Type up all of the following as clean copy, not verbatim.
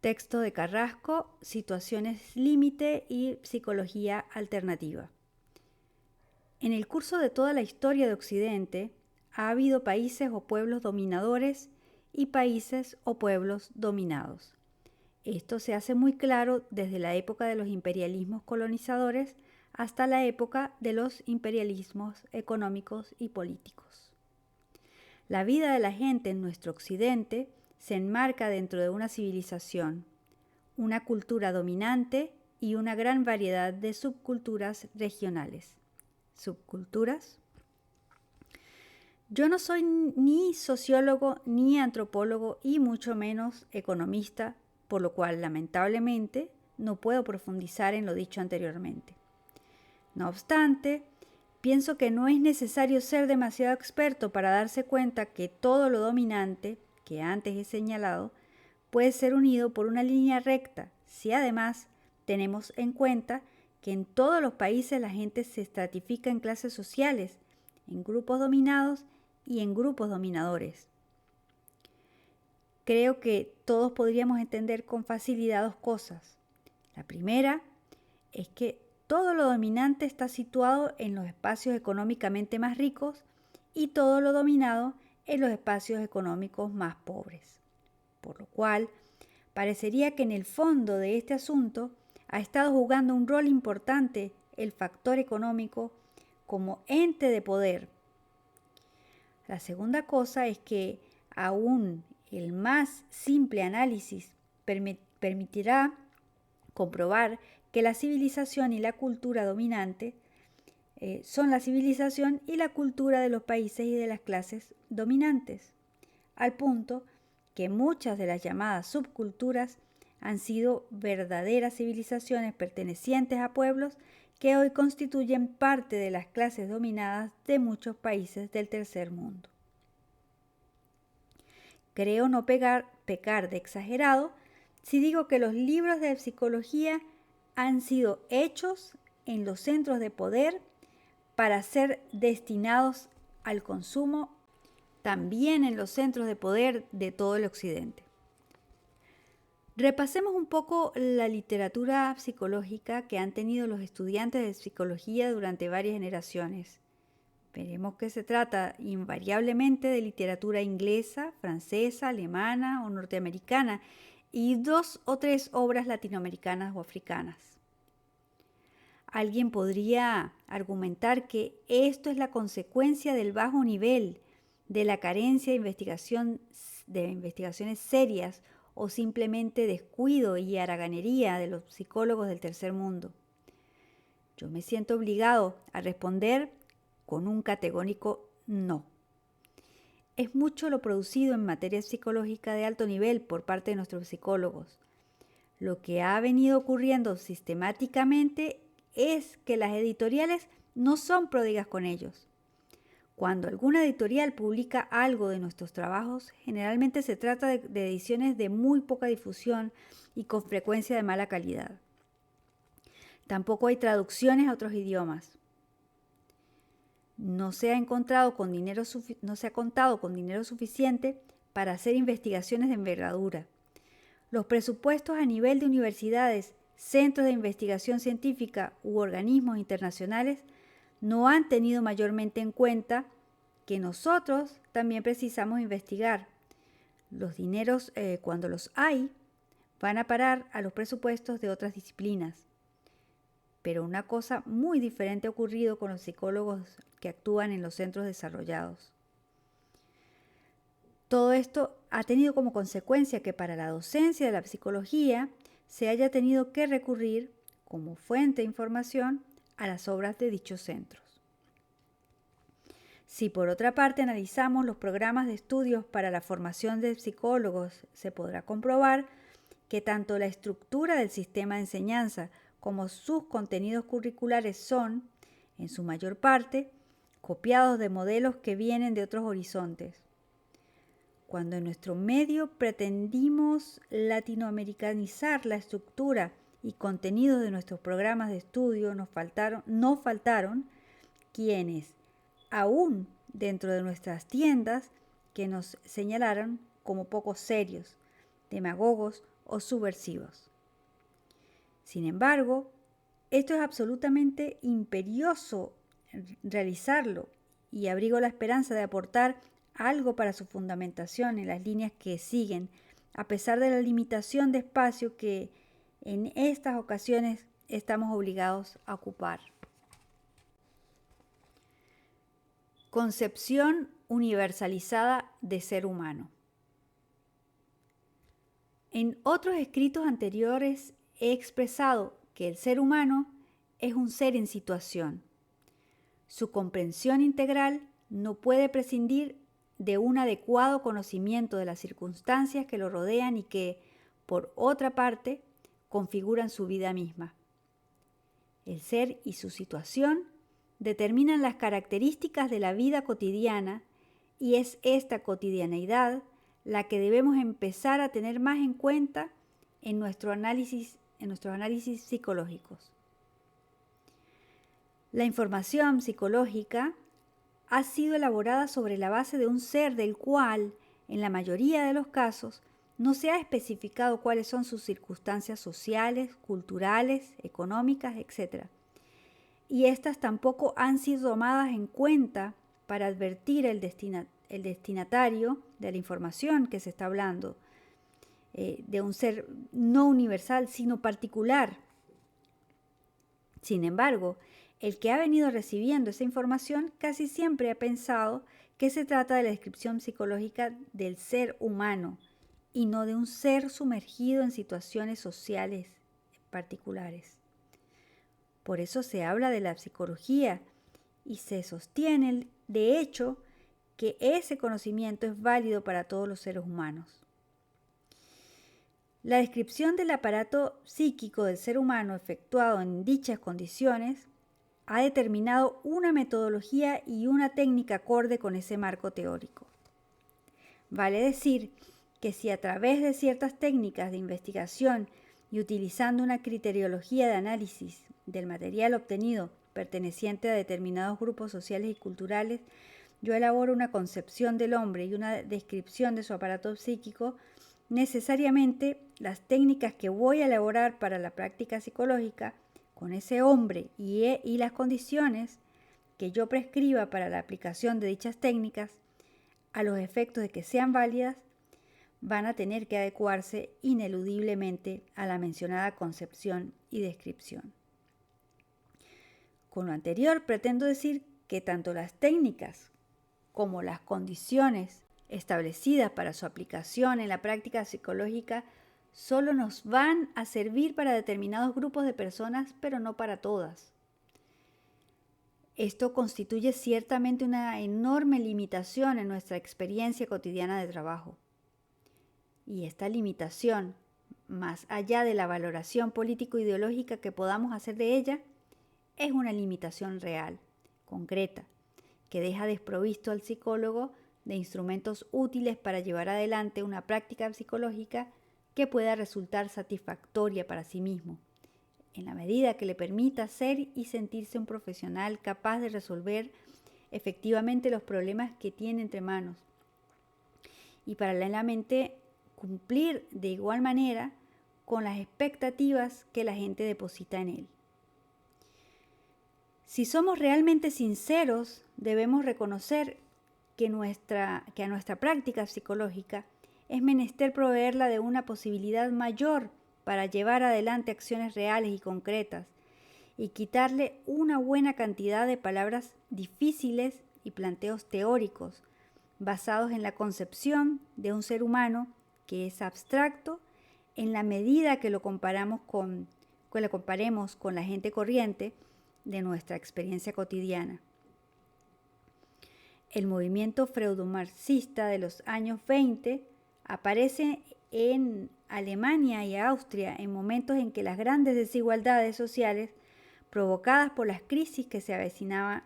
Texto de Carrasco, Situaciones límite y psicología alternativa. En el curso de toda la historia de Occidente, ha habido países o pueblos dominadores y países o pueblos dominados. Esto se hace muy claro desde la época de los imperialismos colonizadores hasta la época de los imperialismos económicos y políticos. La vida de la gente en nuestro Occidente se enmarca dentro de una civilización, una cultura dominante y una gran variedad de subculturas regionales. ¿Subculturas? Yo no soy ni sociólogo ni antropólogo y mucho menos economista, por lo cual lamentablemente no puedo profundizar en lo dicho anteriormente. No obstante, pienso que no es necesario ser demasiado experto para darse cuenta que todo lo dominante, que antes he señalado, puede ser unido por una línea recta, si además tenemos en cuenta que en todos los países la gente se estratifica en clases sociales, en grupos dominados y en grupos dominadores. Creo que todos podríamos entender con facilidad dos cosas. La primera es que todo lo dominante está situado en los espacios económicamente más ricos y todo lo dominado en los espacios económicos más pobres. Por lo cual, parecería que en el fondo de este asunto ha estado jugando un rol importante el factor económico como ente de poder. La segunda cosa es que aún el más simple análisis permitirá comprobar que la civilización y la cultura dominante son la civilización y la cultura de los países y de las clases dominantes, al punto que muchas de las llamadas subculturas han sido verdaderas civilizaciones pertenecientes a pueblos que hoy constituyen parte de las clases dominadas de muchos países del tercer mundo. Creo no pecar de exagerado si digo que los libros de psicología han sido hechos en los centros de poder para ser destinados al consumo, también en los centros de poder de todo el occidente. Repasemos un poco la literatura psicológica que han tenido los estudiantes de psicología durante varias generaciones. Veremos que se trata invariablemente de literatura inglesa, francesa, alemana o norteamericana y 2 o 3 obras latinoamericanas o africanas. Alguien podría argumentar que esto es la consecuencia del bajo nivel, de la carencia de investigaciones serias o simplemente descuido y haraganería de los psicólogos del tercer mundo. Yo me siento obligado a responder con un categórico no. Es mucho lo producido en materia psicológica de alto nivel por parte de nuestros psicólogos. Lo que ha venido ocurriendo sistemáticamente es que las editoriales no son pródigas con ellos. Cuando alguna editorial publica algo de nuestros trabajos, generalmente se trata de ediciones de muy poca difusión y con frecuencia de mala calidad. Tampoco hay traducciones a otros idiomas. No se ha contado con dinero suficiente para hacer investigaciones de envergadura. Los presupuestos a nivel de universidades, centros de investigación científica u organismos internacionales no han tenido mayormente en cuenta que nosotros también precisamos investigar. Los dineros, cuando los hay, van a parar a los presupuestos de otras disciplinas. Pero una cosa muy diferente ha ocurrido con los psicólogos que actúan en los centros desarrollados. Todo esto ha tenido como consecuencia que para la docencia de la psicología se haya tenido que recurrir, como fuente de información, a las obras de dichos centros. Si por otra parte analizamos los programas de estudios para la formación de psicólogos, se podrá comprobar que tanto la estructura del sistema de enseñanza como sus contenidos curriculares son, en su mayor parte, copiados de modelos que vienen de otros horizontes. Cuando en nuestro medio pretendimos latinoamericanizar la estructura y contenidos de nuestros programas de estudio, no faltaron quienes, aún dentro de nuestras tiendas, que nos señalaron como poco serios, demagogos o subversivos. Sin embargo, esto es absolutamente imperioso realizarlo y abrigo la esperanza de aportar algo para su fundamentación en las líneas que siguen, a pesar de la limitación de espacio que en estas ocasiones estamos obligados a ocupar. Concepción universalizada de ser humano. En otros escritos anteriores he expresado que el ser humano es un ser en situación. Su comprensión integral no puede prescindir de un adecuado conocimiento de las circunstancias que lo rodean y que, por otra parte, configuran su vida misma. El ser y su situación determinan las características de la vida cotidiana y es esta cotidianeidad la que debemos empezar a tener más en cuenta en nuestros análisis psicológicos. La información psicológica ha sido elaborada sobre la base de un ser del cual, en la mayoría de los casos, no se ha especificado cuáles son sus circunstancias sociales, culturales, económicas, etc. Y estas tampoco han sido tomadas en cuenta para advertir el destinatario de la información que se está hablando, de un ser no universal, sino particular. Sin embargo, el que ha venido recibiendo esa información casi siempre ha pensado que se trata de la descripción psicológica del ser humano y no de un ser sumergido en situaciones sociales particulares. Por eso se habla de la psicología y se sostiene, de hecho, que ese conocimiento es válido para todos los seres humanos. La descripción del aparato psíquico del ser humano efectuado en dichas condiciones ha determinado una metodología y una técnica acorde con ese marco teórico. Vale decir que si a través de ciertas técnicas de investigación y utilizando una criteriología de análisis del material obtenido perteneciente a determinados grupos sociales y culturales, yo elaboro una concepción del hombre y una descripción de su aparato psíquico, necesariamente las técnicas que voy a elaborar para la práctica psicológica con ese hombre y las condiciones que yo prescriba para la aplicación de dichas técnicas, a los efectos de que sean válidas, van a tener que adecuarse ineludiblemente a la mencionada concepción y descripción. Con lo anterior pretendo decir que tanto las técnicas como las condiciones establecidas para su aplicación en la práctica psicológica solo nos van a servir para determinados grupos de personas, pero no para todas. Esto constituye ciertamente una enorme limitación en nuestra experiencia cotidiana de trabajo. Y esta limitación, más allá de la valoración político-ideológica que podamos hacer de ella, es una limitación real, concreta, que deja desprovisto al psicólogo de instrumentos útiles para llevar adelante una práctica psicológica que pueda resultar satisfactoria para sí mismo, en la medida que le permita ser y sentirse un profesional capaz de resolver efectivamente los problemas que tiene entre manos y paralelamente cumplir de igual manera con las expectativas que la gente deposita en él. Si somos realmente sinceros, debemos reconocer que a nuestra práctica psicológica es menester proveerla de una posibilidad mayor para llevar adelante acciones reales y concretas y quitarle una buena cantidad de palabras difíciles y planteos teóricos basados en la concepción de un ser humano que es abstracto en la medida que lo comparemos con la gente corriente de nuestra experiencia cotidiana. El movimiento freudomarxista de los años 20 aparece en Alemania y Austria en momentos en que las grandes desigualdades sociales provocadas por las crisis que se avecinaban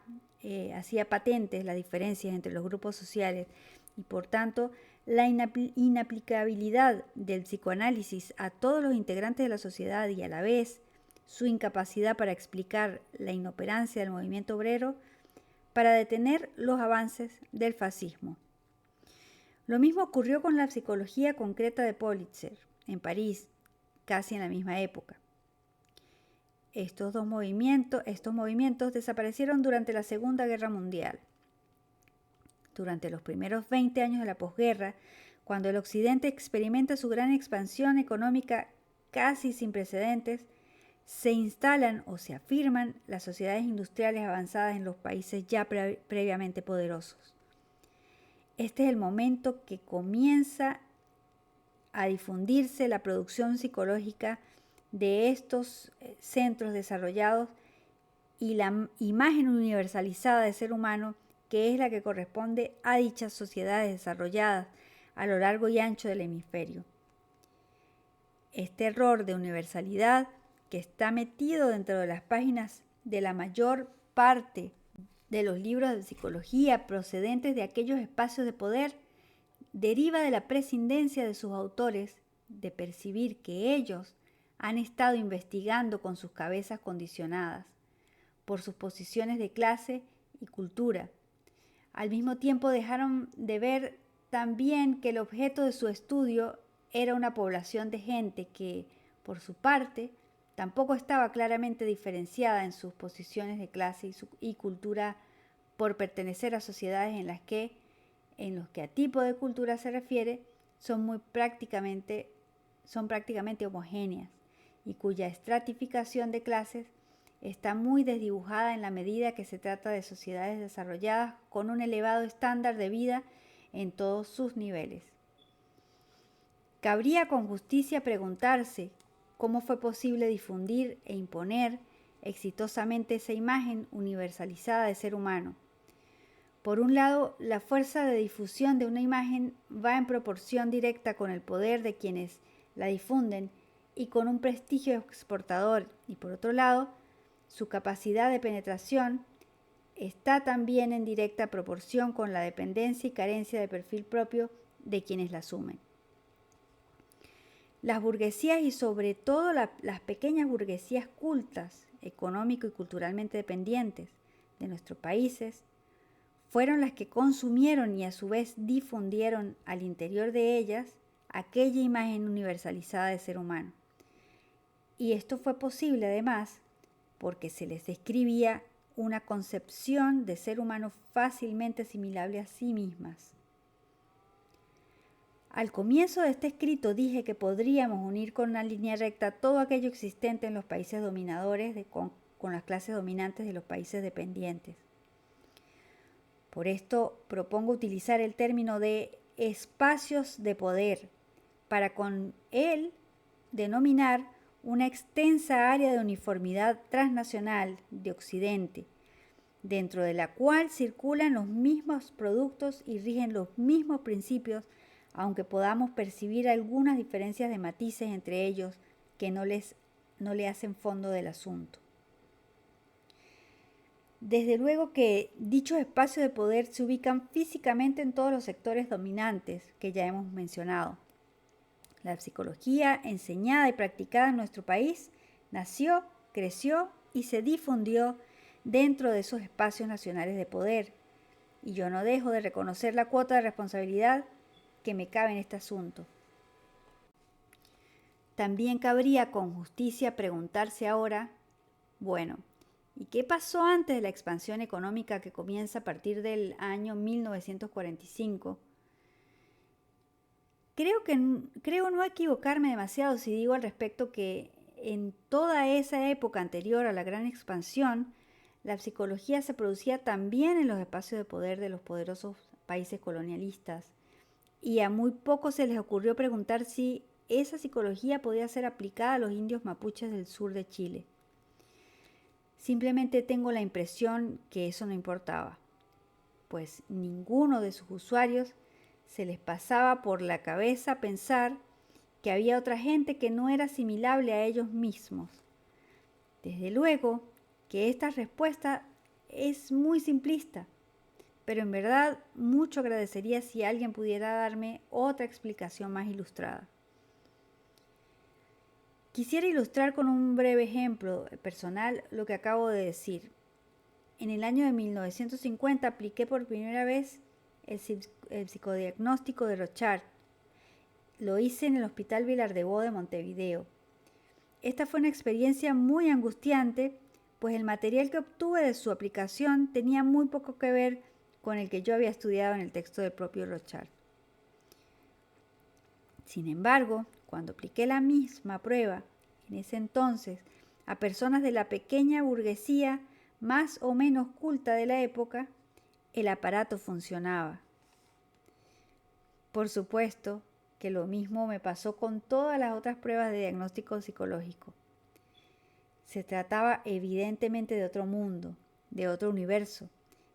hacía patentes las diferencias entre los grupos sociales y por tanto la inaplicabilidad del psicoanálisis a todos los integrantes de la sociedad y a la vez su incapacidad para explicar la inoperancia del movimiento obrero para detener los avances del fascismo. Lo mismo ocurrió con la psicología concreta de Pulitzer, en París, casi en la misma época. Estos movimientos desaparecieron durante la Segunda Guerra Mundial. Durante los primeros 20 años de la posguerra, cuando el Occidente experimenta su gran expansión económica casi sin precedentes, se instalan o se afirman las sociedades industriales avanzadas en los países ya previamente poderosos. Este es el momento que comienza a difundirse la producción psicológica de estos centros desarrollados y la imagen universalizada de ser humano, que es la que corresponde a dichas sociedades desarrolladas a lo largo y ancho del hemisferio. Este error de universalidad, que está metido dentro de las páginas de la mayor parte de los libros de psicología procedentes de aquellos espacios de poder, deriva de la prescindencia de sus autores de percibir que ellos han estado investigando con sus cabezas condicionadas por sus posiciones de clase y cultura. Al mismo tiempo dejaron de ver también que el objeto de su estudio era una población de gente que, por su parte, tampoco estaba claramente diferenciada en sus posiciones de clase y cultura por pertenecer a sociedades en los que a tipo de cultura se refiere, son prácticamente homogéneas y cuya estratificación de clases está muy desdibujada en la medida que se trata de sociedades desarrolladas con un elevado estándar de vida en todos sus niveles. Cabría con justicia preguntarse cómo fue posible difundir e imponer exitosamente esa imagen universalizada de ser humano. Por un lado, la fuerza de difusión de una imagen va en proporción directa con el poder de quienes la difunden y con un prestigio exportador, y por otro lado, su capacidad de penetración está también en directa proporción con la dependencia y carencia de perfil propio de quienes la asumen. Las burguesías y sobre todo las pequeñas burguesías cultas, económico y culturalmente dependientes de nuestros países, fueron las que consumieron y a su vez difundieron al interior de ellas aquella imagen universalizada de ser humano. Y esto fue posible además porque se les describía una concepción de ser humano fácilmente asimilable a sí mismas. Al comienzo de este escrito dije que podríamos unir con una línea recta todo aquello existente en los países dominadores con las clases dominantes de los países dependientes. Por esto propongo utilizar el término de espacios de poder para con él denominar una extensa área de uniformidad transnacional de Occidente, dentro de la cual circulan los mismos productos y rigen los mismos principios, aunque podamos percibir algunas diferencias de matices entre ellos que no le hacen fondo del asunto. Desde luego que dichos espacios de poder se ubican físicamente en todos los sectores dominantes que ya hemos mencionado. La psicología enseñada y practicada en nuestro país nació, creció y se difundió dentro de esos espacios nacionales de poder. Y yo no dejo de reconocer la cuota de responsabilidad que me cabe en este asunto. También cabría con justicia preguntarse ahora, bueno, ¿y qué pasó antes de la expansión económica que comienza a partir del año 1945? Creo no equivocarme demasiado si digo al respecto que en toda esa época anterior a la gran expansión, la psicología se producía también en los espacios de poder de los poderosos países colonialistas, y a muy pocos se les ocurrió preguntar si esa psicología podía ser aplicada a los indios mapuches del sur de Chile. Simplemente tengo la impresión que eso no importaba, pues ninguno de sus usuarios se les pasaba por la cabeza pensar que había otra gente que no era asimilable a ellos mismos. Desde luego que esta respuesta es muy simplista, pero en verdad mucho agradecería si alguien pudiera darme otra explicación más ilustrada. Quisiera ilustrar con un breve ejemplo personal lo que acabo de decir. En el año de 1950 apliqué por primera vez el psicodiagnóstico de Rorschach. Lo hice en el Hospital Vilardebó de Montevideo. Esta fue una experiencia muy angustiante, pues el material que obtuve de su aplicación tenía muy poco que ver con el que yo había estudiado en el texto del propio Rorschach. Sin embargo, cuando apliqué la misma prueba, en ese entonces, a personas de la pequeña burguesía más o menos culta de la época, el aparato funcionaba. Por supuesto que lo mismo me pasó con todas las otras pruebas de diagnóstico psicológico. Se trataba evidentemente de otro mundo, de otro universo,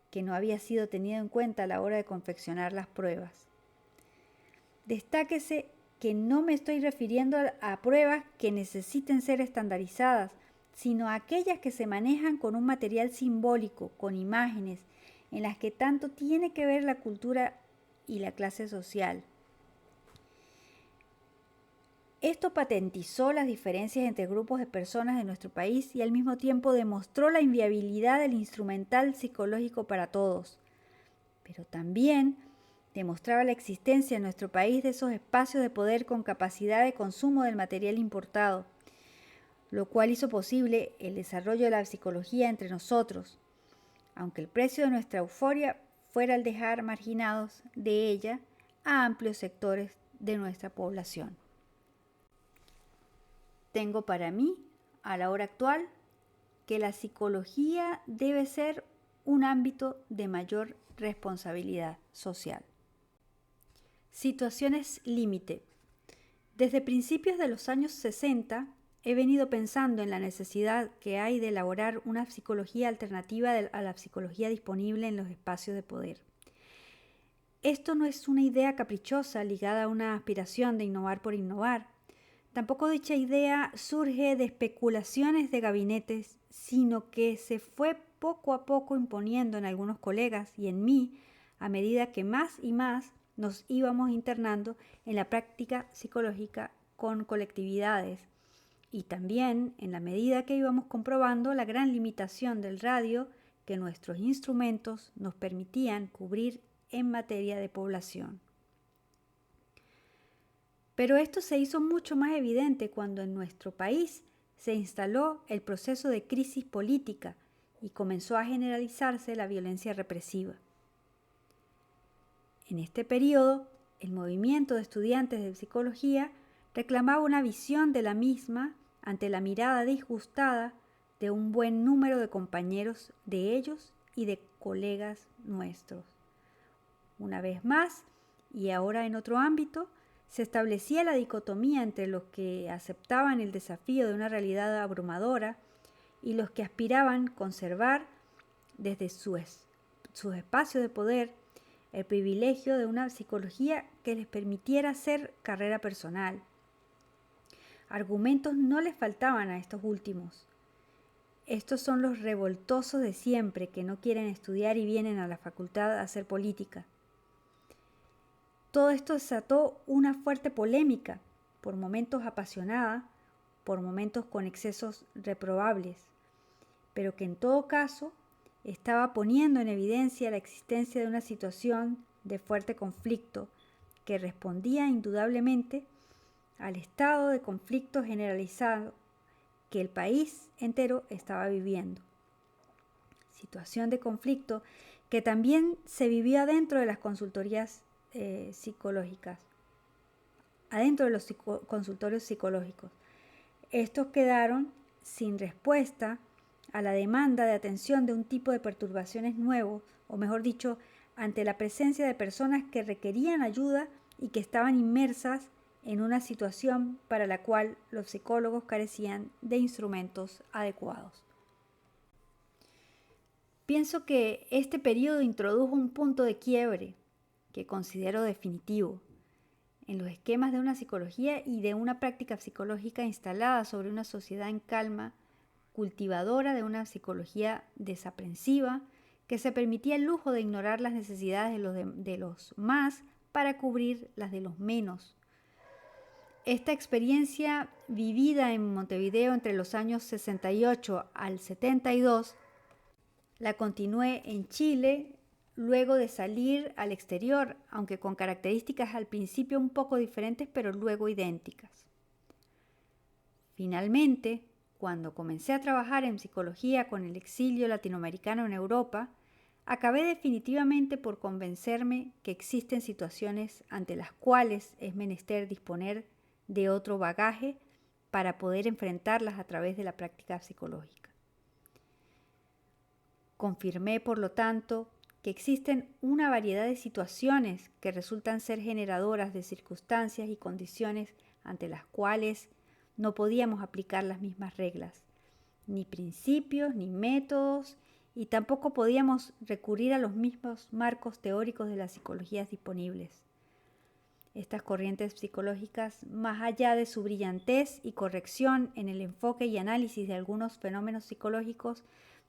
que no había sido tenido en cuenta a la hora de confeccionar las pruebas. Destáquese que no me estoy refiriendo a pruebas que necesiten ser estandarizadas, sino a aquellas que se manejan con un material simbólico, con imágenes, en las que tanto tiene que ver la cultura y la clase social. Esto patentizó las diferencias entre grupos de personas de nuestro país y al mismo tiempo demostró la inviabilidad del instrumental psicológico para todos. Pero también demostraba la existencia en nuestro país de esos espacios de poder con capacidad de consumo del material importado, lo cual hizo posible el desarrollo de la psicología entre nosotros, aunque el precio de nuestra euforia fuera el dejar marginados de ella a amplios sectores de nuestra población. Tengo para mí, a la hora actual, que la psicología debe ser un ámbito de mayor responsabilidad social. Situaciones límite. Desde principios de los años 60 he venido pensando en la necesidad que hay de elaborar una psicología alternativa a la psicología disponible en los espacios de poder. Esto no es una idea caprichosa ligada a una aspiración de innovar por innovar. Tampoco dicha idea surge de especulaciones de gabinetes, sino que se fue poco a poco imponiendo en algunos colegas y en mí a medida que más y más nos íbamos internando en la práctica psicológica con colectividades y también en la medida que íbamos comprobando la gran limitación del radio que nuestros instrumentos nos permitían cubrir en materia de población. Pero esto se hizo mucho más evidente cuando en nuestro país se instaló el proceso de crisis política y comenzó a generalizarse la violencia represiva. En este periodo, el movimiento de estudiantes de psicología reclamaba una visión de la misma ante la mirada disgustada de un buen número de compañeros de ellos y de colegas nuestros. Una vez más, y ahora en otro ámbito, se establecía la dicotomía entre los que aceptaban el desafío de una realidad abrumadora y los que aspiraban conservar desde sus espacios de poder el privilegio de una psicología que les permitiera hacer carrera personal. Argumentos no les faltaban a estos últimos. Estos son los revoltosos de siempre que no quieren estudiar y vienen a la facultad a hacer política. Todo esto desató una fuerte polémica, por momentos apasionada, por momentos con excesos reprobables, pero que en todo caso estaba poniendo en evidencia la existencia de una situación de fuerte conflicto que respondía indudablemente al estado de conflicto generalizado que el país entero estaba viviendo. Situación de conflicto que también se vivía dentro de las consultorías psicológicas, adentro de los consultorios psicológicos. Estos quedaron sin respuesta a la demanda de atención de un tipo de perturbaciones nuevos, o mejor dicho, ante la presencia de personas que requerían ayuda y que estaban inmersas en una situación para la cual los psicólogos carecían de instrumentos adecuados. Pienso que este periodo introdujo un punto de quiebre que considero definitivo en los esquemas de una psicología y de una práctica psicológica instalada sobre una sociedad en calma, cultivadora de una psicología desaprensiva que se permitía el lujo de ignorar las necesidades de los más para cubrir las de los menos. Esta experiencia vivida en Montevideo entre los años 68 al 72 la continué en Chile luego de salir al exterior, aunque con características al principio un poco diferentes, pero luego idénticas. Finalmente, cuando comencé a trabajar en psicología con el exilio latinoamericano en Europa, acabé definitivamente por convencerme que existen situaciones ante las cuales es menester disponer de otro bagaje para poder enfrentarlas a través de la práctica psicológica. Confirmé, por lo tanto, que existen una variedad de situaciones que resultan ser generadoras de circunstancias y condiciones ante las cuales no podíamos aplicar las mismas reglas, ni principios, ni métodos, y tampoco podíamos recurrir a los mismos marcos teóricos de las psicologías disponibles. Estas corrientes psicológicas, más allá de su brillantez y corrección en el enfoque y análisis de algunos fenómenos psicológicos,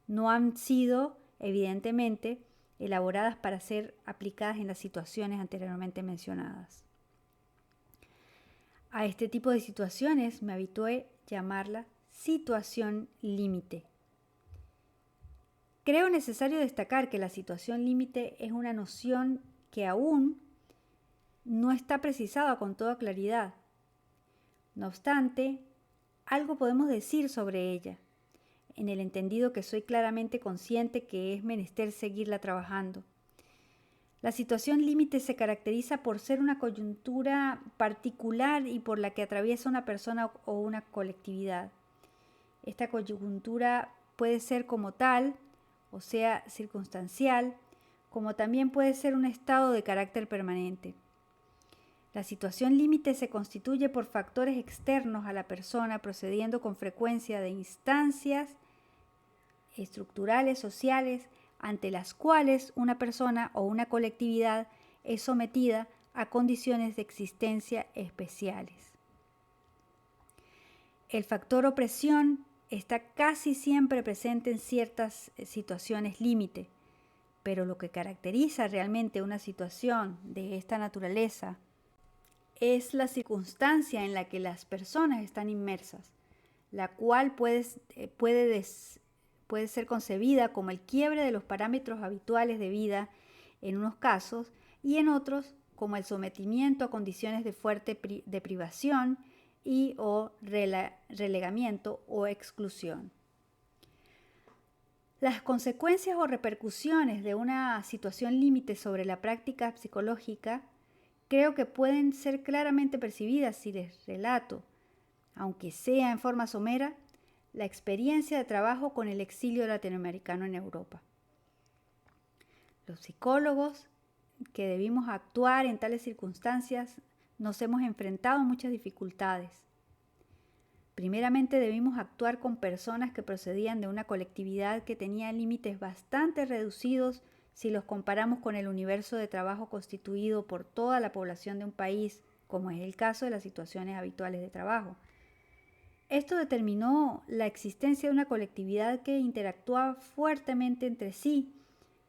no han sido, evidentemente, elaboradas para ser aplicadas en las situaciones anteriormente mencionadas. A este tipo de situaciones me habitué a llamarla situación límite. Creo necesario destacar que la situación límite es una noción que aún no está precisada con toda claridad. No obstante, algo podemos decir sobre ella, en el entendido que soy claramente consciente que es menester seguirla trabajando. La situación límite se caracteriza por ser una coyuntura particular y por la que atraviesa una persona o una colectividad. Esta coyuntura puede ser como tal, o sea, circunstancial, como también puede ser un estado de carácter permanente. La situación límite se constituye por factores externos a la persona, procediendo con frecuencia de instancias estructurales, sociales, ante las cuales una persona o una colectividad es sometida a condiciones de existencia especiales. El factor opresión está casi siempre presente en ciertas situaciones límite, pero lo que caracteriza realmente una situación de esta naturaleza es la circunstancia en la que las personas están inmersas, la cual puede ser concebida como el quiebre de los parámetros habituales de vida en unos casos y en otros como el sometimiento a condiciones de fuerte privación y o relegamiento o exclusión. Las consecuencias o repercusiones de una situación límite sobre la práctica psicológica creo que pueden ser claramente percibidas si les relato, aunque sea en forma somera, la experiencia de trabajo con el exilio latinoamericano en Europa. Los psicólogos que debimos actuar en tales circunstancias nos hemos enfrentado a muchas dificultades. Primeramente debimos actuar con personas que procedían de una colectividad que tenía límites bastante reducidos si los comparamos con el universo de trabajo constituido por toda la población de un país, como es el caso de las situaciones habituales de trabajo. Esto determinó la existencia de una colectividad que interactuaba fuertemente entre sí,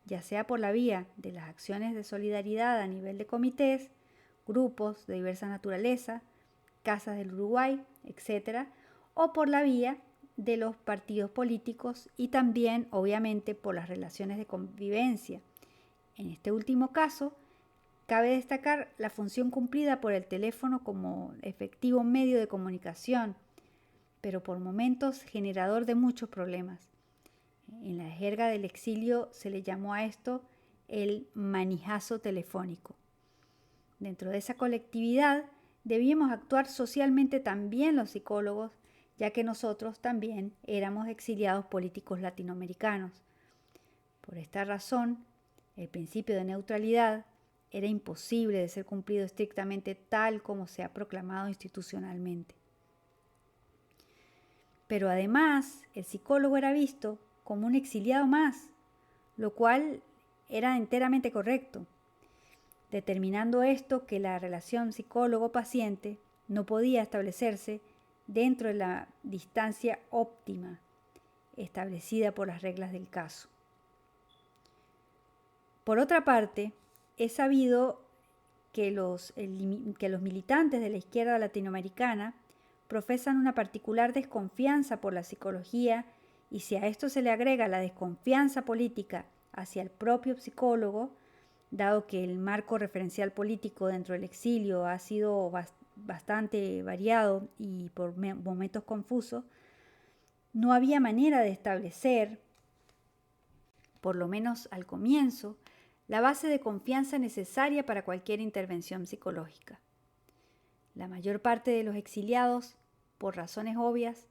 ya sea por la vía de las acciones de solidaridad a nivel de comités, grupos de diversa naturaleza, casas del Uruguay, etc., o por la vía de los partidos políticos y también, obviamente, por las relaciones de convivencia. En este último caso, cabe destacar la función cumplida por el teléfono como efectivo medio de comunicación, pero por momentos generador de muchos problemas. En la jerga del exilio se le llamó a esto el manijazo telefónico. Dentro de esa colectividad debíamos actuar socialmente también los psicólogos, ya que nosotros también éramos exiliados políticos latinoamericanos. Por esta razón, el principio de neutralidad era imposible de ser cumplido estrictamente tal como se ha proclamado institucionalmente. Pero además, el psicólogo era visto como un exiliado más, lo cual era enteramente correcto, determinando esto que la relación psicólogo-paciente no podía establecerse dentro de la distancia óptima establecida por las reglas del caso. Por otra parte, es sabido que los militantes de la izquierda latinoamericana profesan una particular desconfianza por la psicología, y si a esto se le agrega la desconfianza política hacia el propio psicólogo, dado que el marco referencial político dentro del exilio ha sido bastante variado y por momentos confusos, no había manera de establecer, por lo menos al comienzo, la base de confianza necesaria para cualquier intervención psicológica. La mayor parte de los exiliados, por razones obvias,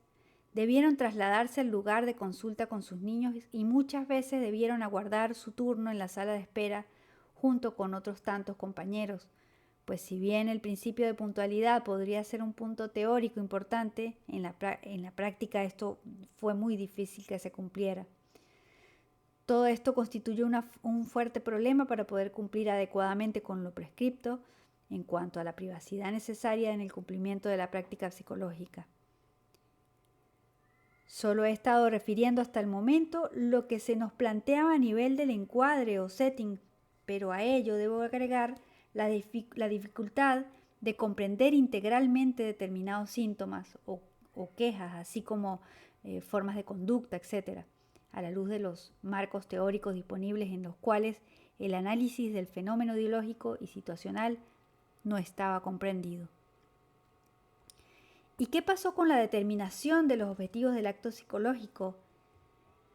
debieron trasladarse al lugar de consulta con sus niños y muchas veces debieron aguardar su turno en la sala de espera junto con otros tantos compañeros, pues si bien el principio de puntualidad podría ser un punto teórico importante, en la práctica esto fue muy difícil que se cumpliera. Todo esto constituye un fuerte problema para poder cumplir adecuadamente con lo prescripto en cuanto a la privacidad necesaria en el cumplimiento de la práctica psicológica. Solo he estado refiriendo hasta el momento lo que se nos planteaba a nivel del encuadre o setting, pero a ello debo agregar la dificultad de comprender integralmente determinados síntomas o quejas, así como formas de conducta, etc., a la luz de los marcos teóricos disponibles en los cuales el análisis del fenómeno ideológico y situacional no estaba comprendido. ¿Y qué pasó con la determinación de los objetivos del acto psicológico?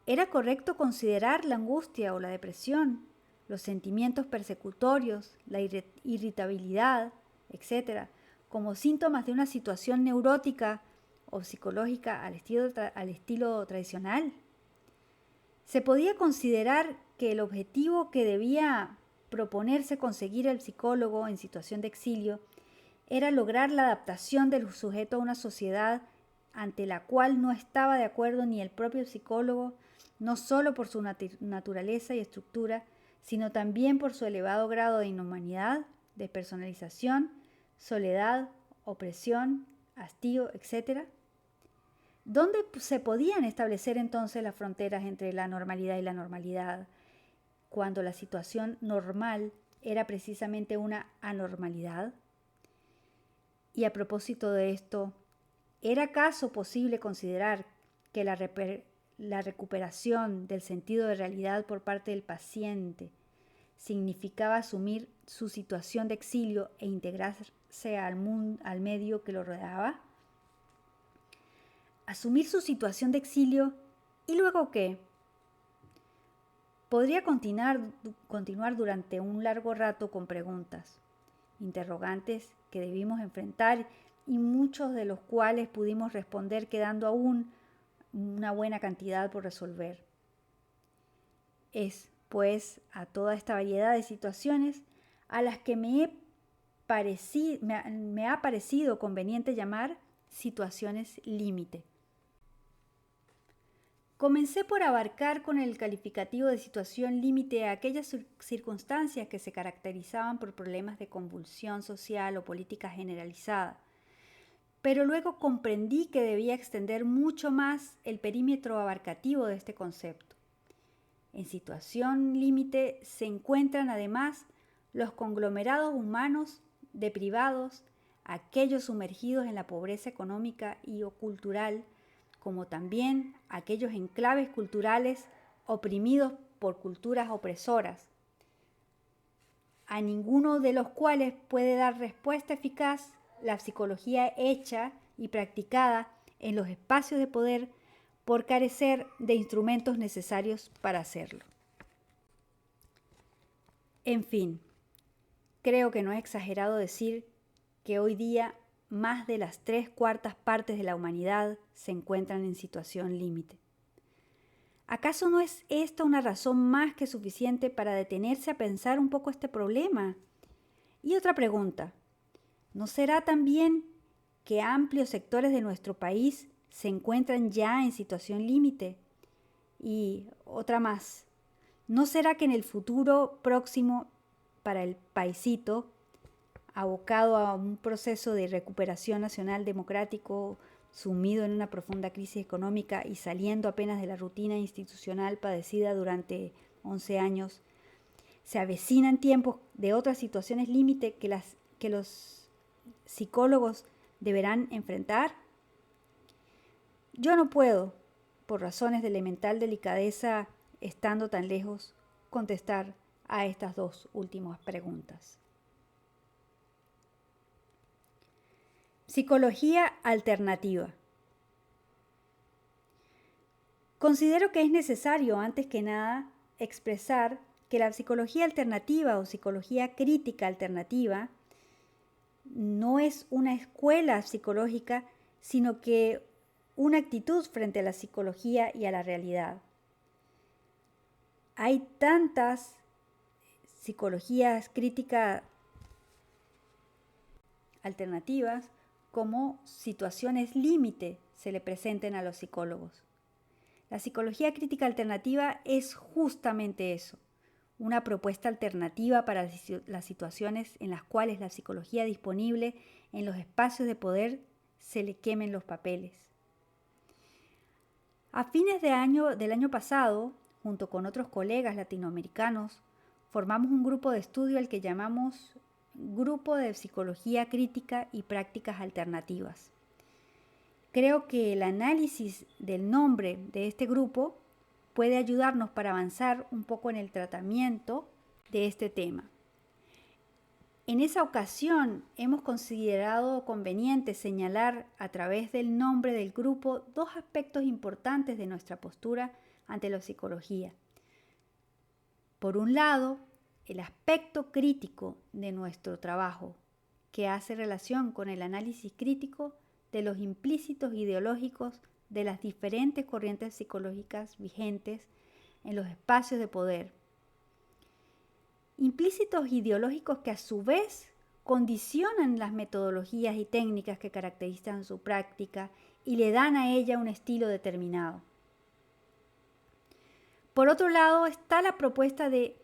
¿Era correcto considerar la angustia o la depresión, los sentimientos persecutorios, la irritabilidad, etc., como síntomas de una situación neurótica o psicológica al estilo tradicional? ¿Se podía considerar que el objetivo que debía proponerse conseguir el psicólogo en situación de exilio era lograr la adaptación del sujeto a una sociedad ante la cual no estaba de acuerdo ni el propio psicólogo, no solo por su naturaleza y estructura, sino también por su elevado grado de inhumanidad, despersonalización, soledad, opresión, hastío, etc.? ¿Dónde se podían establecer entonces las fronteras entre la normalidad y la normalidad, cuando la situación normal era precisamente una anormalidad? Y a propósito de esto, ¿era acaso posible considerar que la recuperación del sentido de realidad por parte del paciente significaba asumir su situación de exilio e integrarse al medio que lo rodeaba? ¿Asumir su situación de exilio y luego qué? Podría continuar durante un largo rato con preguntas, interrogantes que debimos enfrentar y muchos de los cuales pudimos responder quedando aún una buena cantidad por resolver. Es, pues, a toda esta variedad de situaciones a las que me ha parecido conveniente llamar situaciones límite. Comencé por abarcar con el calificativo de situación límite a aquellas circunstancias que se caracterizaban por problemas de convulsión social o política generalizada, pero luego comprendí que debía extender mucho más el perímetro abarcativo de este concepto. En situación límite se encuentran además los conglomerados humanos deprivados, aquellos sumergidos en la pobreza económica y o cultural, como también aquellos enclaves culturales oprimidos por culturas opresoras, a ninguno de los cuales puede dar respuesta eficaz la psicología hecha y practicada en los espacios de poder por carecer de instrumentos necesarios para hacerlo. En fin, creo que no es exagerado decir que hoy día más de las 3/4 partes de la humanidad se encuentran en situación límite. ¿Acaso no es esta una razón más que suficiente para detenerse a pensar un poco este problema? Y otra pregunta, ¿no será también que amplios sectores de nuestro país se encuentran ya en situación límite? Y otra más, ¿no será que en el futuro próximo para el paisito, abocado a un proceso de recuperación nacional democrático, sumido en una profunda crisis económica y saliendo apenas de la rutina institucional padecida durante 11 años, se avecinan tiempos de otras situaciones límite que los psicólogos deberán enfrentar? Yo no puedo, por razones de elemental delicadeza, estando tan lejos, contestar a estas dos últimas preguntas. Psicología alternativa. Considero que es necesario, antes que nada, expresar que la psicología alternativa o psicología crítica alternativa no es una escuela psicológica, sino que una actitud frente a la psicología y a la realidad. Hay tantas psicologías críticas alternativas como situaciones límite se le presenten a los psicólogos. La psicología crítica alternativa es justamente eso, una propuesta alternativa para las situaciones en las cuales la psicología disponible en los espacios de poder se le quemen los papeles. A fines del año pasado, junto con otros colegas latinoamericanos, formamos un grupo de estudio al que llamamos Grupo de Psicología Crítica y Prácticas Alternativas. Creo que el análisis del nombre de este grupo puede ayudarnos para avanzar un poco en el tratamiento de este tema. En esa ocasión hemos considerado conveniente señalar a través del nombre del grupo dos aspectos importantes de nuestra postura ante la psicología. Por un lado, el aspecto crítico de nuestro trabajo, que hace relación con el análisis crítico de los implícitos ideológicos de las diferentes corrientes psicológicas vigentes en los espacios de poder. Implícitos ideológicos que a su vez condicionan las metodologías y técnicas que caracterizan su práctica y le dan a ella un estilo determinado. Por otro lado está la propuesta de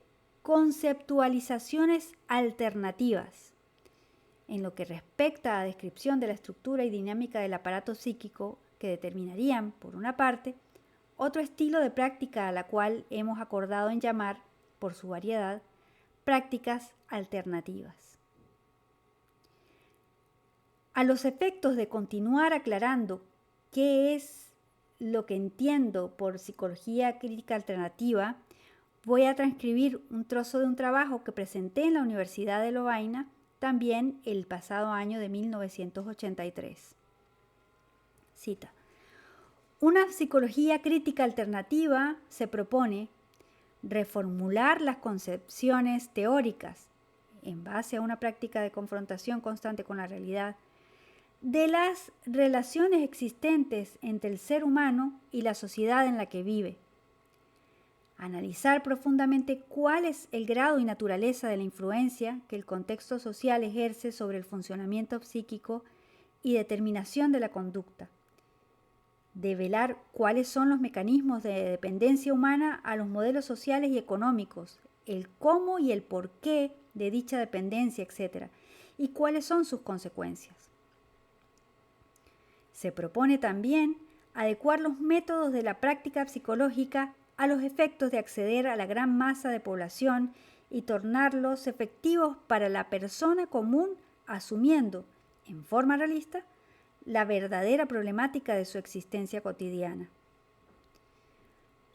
conceptualizaciones alternativas. En lo que respecta a descripción de la estructura y dinámica del aparato psíquico que determinarían, por una parte, otro estilo de práctica a la cual hemos acordado en llamar, por su variedad, prácticas alternativas. A los efectos de continuar aclarando qué es lo que entiendo por psicología crítica alternativa, voy a transcribir un trozo de un trabajo que presenté en la Universidad de Lovaina también el pasado año de 1983. Cita. Una psicología crítica alternativa se propone reformular las concepciones teóricas en base a una práctica de confrontación constante con la realidad de las relaciones existentes entre el ser humano y la sociedad en la que vive. Analizar profundamente cuál es el grado y naturaleza de la influencia que el contexto social ejerce sobre el funcionamiento psíquico y determinación de la conducta. Develar cuáles son los mecanismos de dependencia humana a los modelos sociales y económicos, el cómo y el por qué de dicha dependencia, etc., y cuáles son sus consecuencias. Se propone también adecuar los métodos de la práctica psicológica a los efectos de acceder a la gran masa de población y tornarlos efectivos para la persona común, asumiendo, en forma realista, la verdadera problemática de su existencia cotidiana.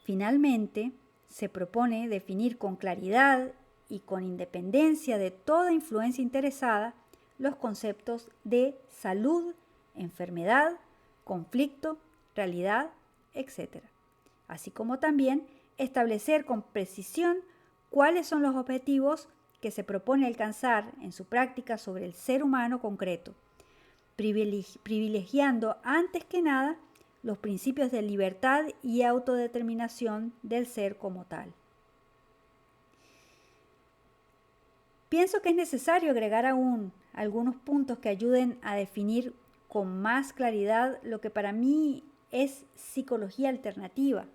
Finalmente, se propone definir con claridad y con independencia de toda influencia interesada los conceptos de salud, enfermedad, conflicto, realidad, etc. Así como también establecer con precisión cuáles son los objetivos que se propone alcanzar en su práctica sobre el ser humano concreto, privilegiando antes que nada los principios de libertad y autodeterminación del ser como tal. Pienso que es necesario agregar aún algunos puntos que ayuden a definir con más claridad lo que para mí es psicología alternativa.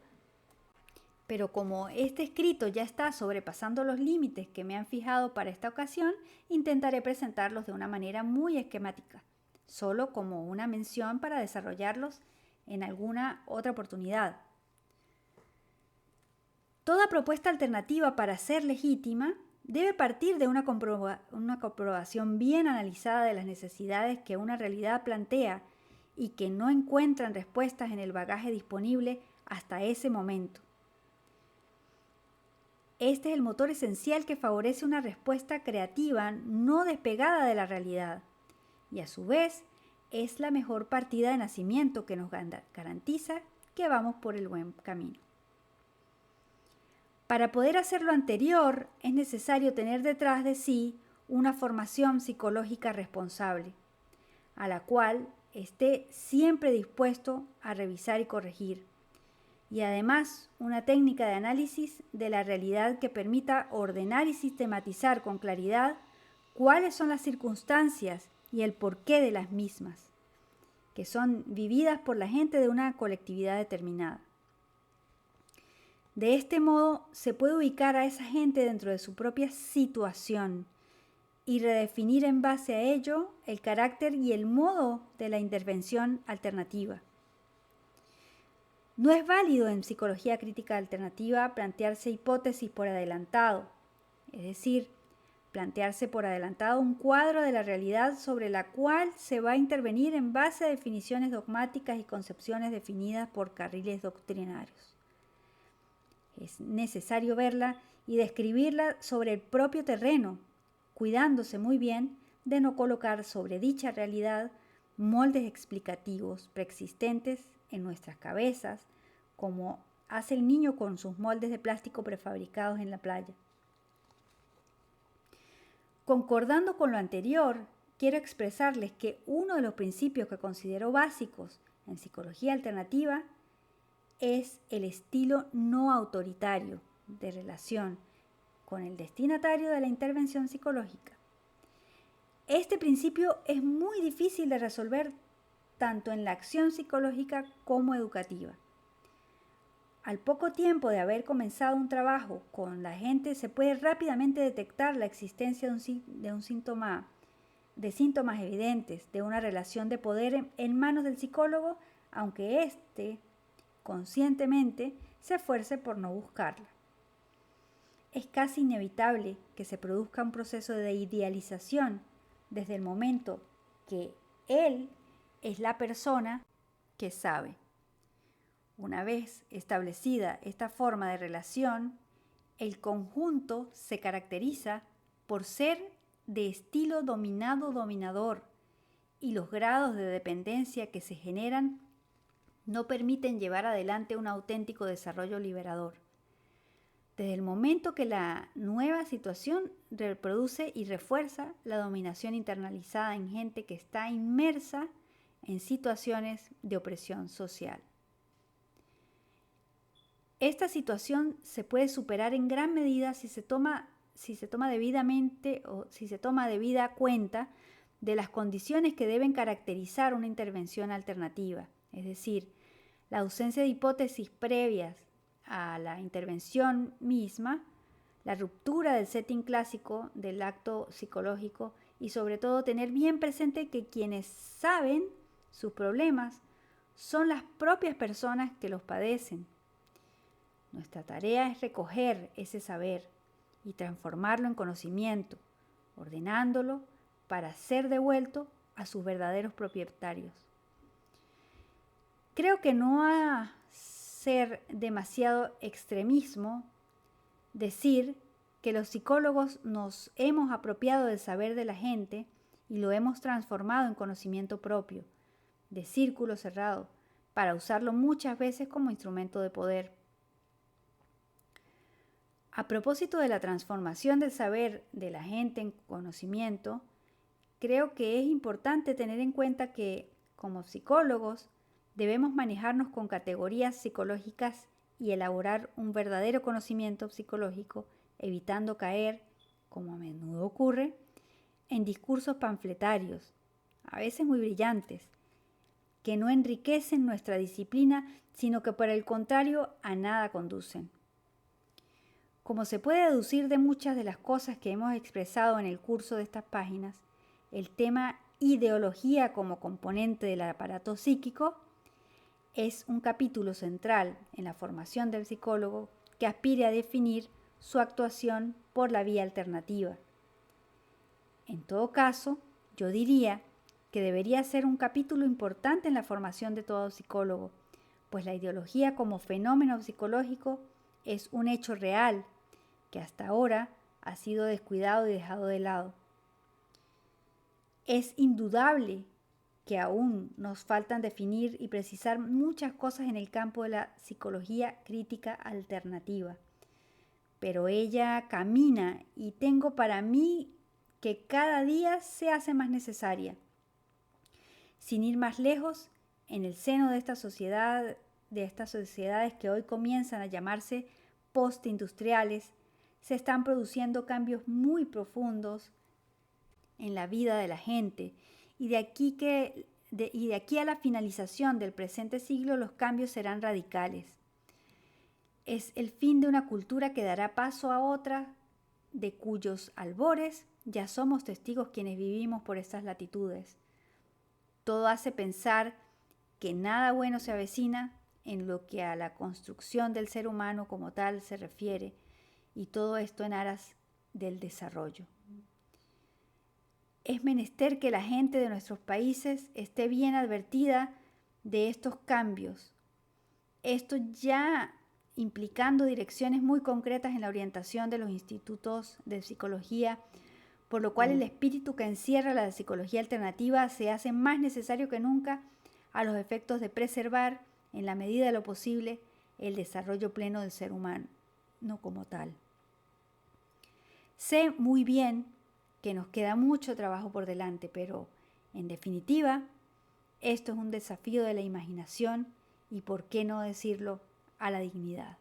Pero como este escrito ya está sobrepasando los límites que me han fijado para esta ocasión, intentaré presentarlos de una manera muy esquemática, solo como una mención para desarrollarlos en alguna otra oportunidad. Toda propuesta alternativa, para ser legítima, debe partir de una comprobación bien analizada de las necesidades que una realidad plantea y que no encuentran respuestas en el bagaje disponible hasta ese momento. Este es el motor esencial que favorece una respuesta creativa no despegada de la realidad y a su vez es la mejor partida de nacimiento que nos garantiza que vamos por el buen camino. Para poder hacer lo anterior es necesario tener detrás de sí una formación psicológica responsable, a la cual esté siempre dispuesto a revisar y corregir, y además una técnica de análisis de la realidad que permita ordenar y sistematizar con claridad cuáles son las circunstancias y el porqué de las mismas, que son vividas por la gente de una colectividad determinada. De este modo se puede ubicar a esa gente dentro de su propia situación y redefinir en base a ello el carácter y el modo de la intervención alternativa. No es válido en psicología crítica alternativa plantearse hipótesis por adelantado, es decir, plantearse por adelantado un cuadro de la realidad sobre la cual se va a intervenir en base a definiciones dogmáticas y concepciones definidas por carriles doctrinarios. Es necesario verla y describirla sobre el propio terreno, cuidándose muy bien de no colocar sobre dicha realidad moldes explicativos preexistentes en nuestras cabezas, como hace el niño con sus moldes de plástico prefabricados en la playa. Concordando con lo anterior, quiero expresarles que uno de los principios que considero básicos en psicología alternativa es el estilo no autoritario de relación con el destinatario de la intervención psicológica. Este principio es muy difícil de resolver tanto en la acción psicológica como educativa. Al poco tiempo de haber comenzado un trabajo con la gente, se puede rápidamente detectar la existencia de síntomas evidentes de una relación de poder en manos del psicólogo, aunque éste conscientemente se esfuerce por no buscarla. Es casi inevitable que se produzca un proceso de idealización desde el momento que él es la persona que sabe. Una vez establecida esta forma de relación, el conjunto se caracteriza por ser de estilo dominado-dominador y los grados de dependencia que se generan no permiten llevar adelante un auténtico desarrollo liberador. Desde el momento que la nueva situación reproduce y refuerza la dominación internalizada en gente que está inmersa en situaciones de opresión social. Esta situación se puede superar en gran medida si se toma debida cuenta de las condiciones que deben caracterizar una intervención alternativa, es decir, la ausencia de hipótesis previas a la intervención misma, la ruptura del setting clásico del acto psicológico y sobre todo tener bien presente que quienes saben sus problemas son las propias personas que los padecen. Nuestra tarea es recoger ese saber y transformarlo en conocimiento, ordenándolo para ser devuelto a sus verdaderos propietarios. Creo que no ha de ser demasiado extremismo decir que los psicólogos nos hemos apropiado del saber de la gente y lo hemos transformado en conocimiento propio, de círculo cerrado, para usarlo muchas veces como instrumento de poder. A propósito de la transformación del saber de la gente en conocimiento, creo que es importante tener en cuenta que, como psicólogos, debemos manejarnos con categorías psicológicas y elaborar un verdadero conocimiento psicológico, evitando caer, como a menudo ocurre, en discursos panfletarios, a veces muy brillantes, que no enriquecen nuestra disciplina, sino que por el contrario a nada conducen. Como se puede deducir de muchas de las cosas que hemos expresado en el curso de estas páginas, el tema ideología como componente del aparato psíquico es un capítulo central en la formación del psicólogo que aspire a definir su actuación por la vía alternativa. En todo caso, yo diría que debería ser un capítulo importante en la formación de todo psicólogo, pues la ideología como fenómeno psicológico es un hecho real que hasta ahora ha sido descuidado y dejado de lado. Es indudable que aún nos faltan definir y precisar muchas cosas en el campo de la psicología crítica alternativa, pero ella camina y tengo para mí que cada día se hace más necesaria. Sin ir más lejos, en el seno de esta sociedad, de estas sociedades que hoy comienzan a llamarse postindustriales, se están produciendo cambios muy profundos en la vida de la gente y de aquí a la finalización del presente siglo los cambios serán radicales. Es el fin de una cultura que dará paso a otra de cuyos albores ya somos testigos quienes vivimos por estas latitudes. Todo hace pensar que nada bueno se avecina en lo que a la construcción del ser humano como tal se refiere, y todo esto en aras del desarrollo. Es menester que la gente de nuestros países esté bien advertida de estos cambios. Esto ya implicando direcciones muy concretas en la orientación de los institutos de psicología, por lo cual el espíritu que encierra la psicología alternativa se hace más necesario que nunca a los efectos de preservar, en la medida de lo posible, el desarrollo pleno del ser humano, no como tal. Sé muy bien que nos queda mucho trabajo por delante, pero, en definitiva, esto es un desafío de la imaginación y, por qué no decirlo, a la dignidad.